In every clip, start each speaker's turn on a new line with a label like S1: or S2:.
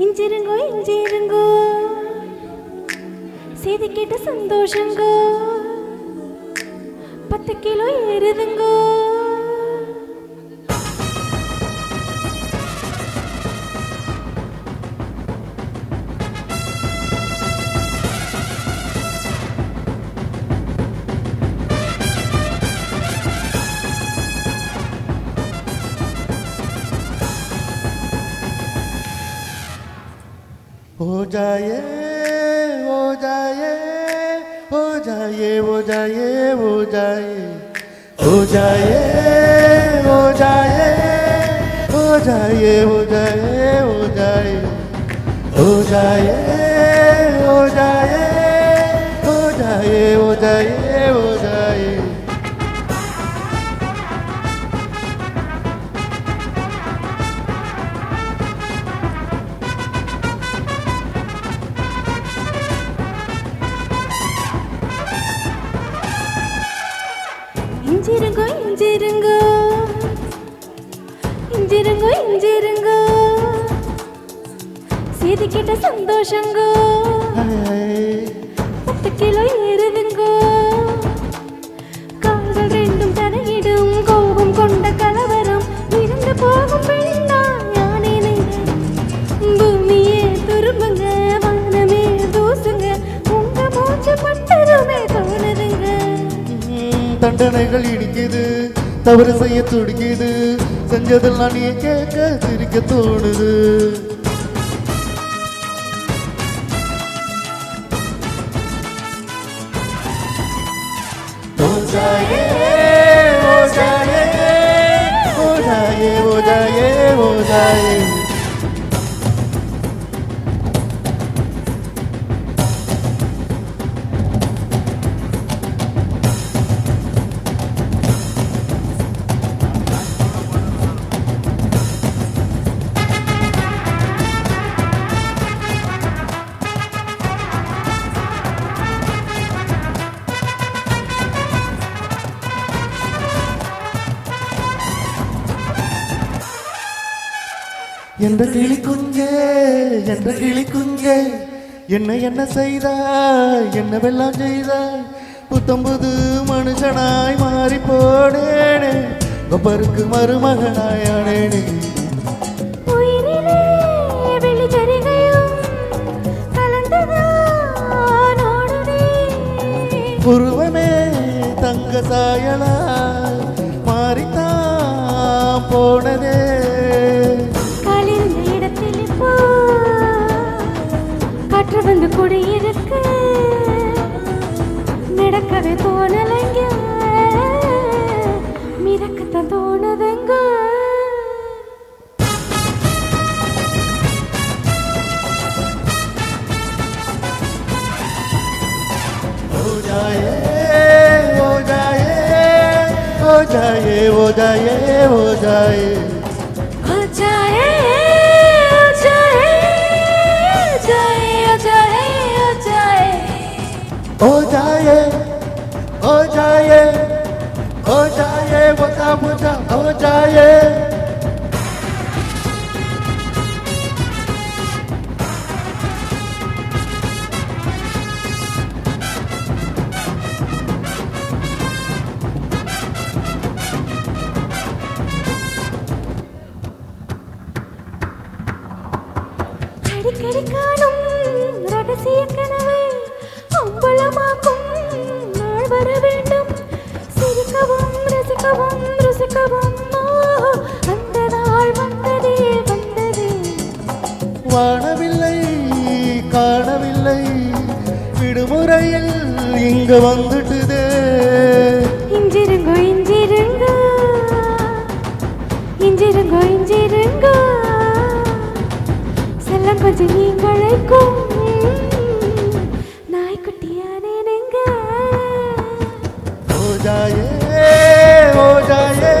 S1: இஞ்சிருங்கோ இஞ்சிருங்கோ செய்தி கேட்ட சந்தோஷங்கோ 10 கிலோ ஏறுதுங்கோ
S2: हो जाए हो जाए हो जाए हो जाए हो जाए हो जाए हो जाए हो जाए हो जाए हो जाए हो जाए हो जाए हो जाए हो जाए हो जाए
S1: இஞ்சிருங்கோ இஞ்சிருங்கோ இஞ்சிருங்கோ இஞ்சிருங்கோ செய்தி கேட்ட சந்தோஷங்கோ 10 கிலோ ஏறுதுங்கோ கால்கள் ரெண்டும் தரையிடும் கோபம் கொண்ட கலவரம் விழுந்து போகும் பெண்ணா யானே பூமியே துரும்புங்க வானமே தூசுங்க உங்க மூச்சு பட்டதுமே தோணுதுங்க
S2: தண்டனைகள் இடிக்குது தவறு செய்ய துடிக்குது செஞ்சதெல்லாம் நீ கேட்க சிரிக்க தோணுது हो जाए हो जाए हो जाए हो जाए हो जाए என்ற கிளி குஞ்சே என்ற கிளி குஞ்சே என்ன செய்தாய் என்னவெல்லாம் செய்தாய் புத்தம்புது மனுஷனாய் மாறி போனேனே கொப்பருக்கு மருமகனாய் ஆனேனே உருவமே தங்க சாயலாய் மாறித்தான் போனதே
S1: காற்று வந்து குடியிருக்க நடக்கவே தோணலைங்க மிதக்கத்தான் தோணுதுங்க
S2: हो जाए हो जाए हो जाए हो जाए हो जाए
S1: हो जाए
S2: हो जाए हो जाए हो जाए बता बता हो जाए
S1: அடிக்கடி காணும் ரகசிய கனவை அம்பலமாக்கும் நாள் வர வேண்டும் சிரிக்கவும் ரசிக்கவும் ருசிக்கவும் அந்த நாள் வந்ததே வந்ததே
S2: வானவில்லை காணவில்லை விடுமுறையில் இங்க வந்துட்டுதே
S1: இஞ்சிருங்கோ இஞ்சிருங்கோ இஞ்சிருங்கோ இஞ்சிருங்கோ செல்லம் கொஞ்சம் நீங்களைக்கும் நாய்க்குட்டியானே நெங்க
S2: हो जाए हो जाए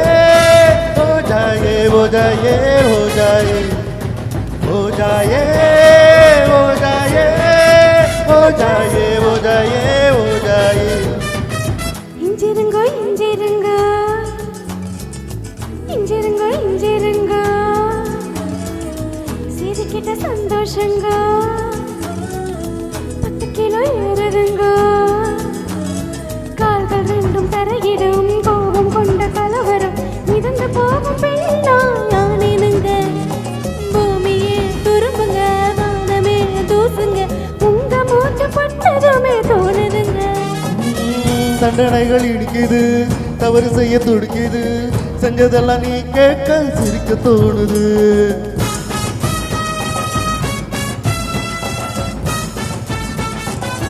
S2: हो जाए हो जाए हो जाए हो जाए हो जाए हो जाए हो जाए हो जाए
S1: இஞ்சிருங்கோ இஞ்சிருங்கோ இஞ்சிருங்கோ இஞ்சிருங்கோ இதுகிட்ட சந்தோஷங்க 10 கிலோ ஏறுதுங்க கால்கள் ரெண்டும் தரையிடும் கோபம் கொண்ட கலவரம் மிதந்து போகும் பெண்ணா யானேனுங்க பூமியே துரும்புங்க வானமே தூசுங்க உங்க மூச்சு பட்டதுமே தோணுதுங்க
S2: தண்டனைகள் இடிக்குது தவறு செய்ய துடிக்குது செஞ்சதெல்லாம் நீ கேட்க சிரிக்க தோணுது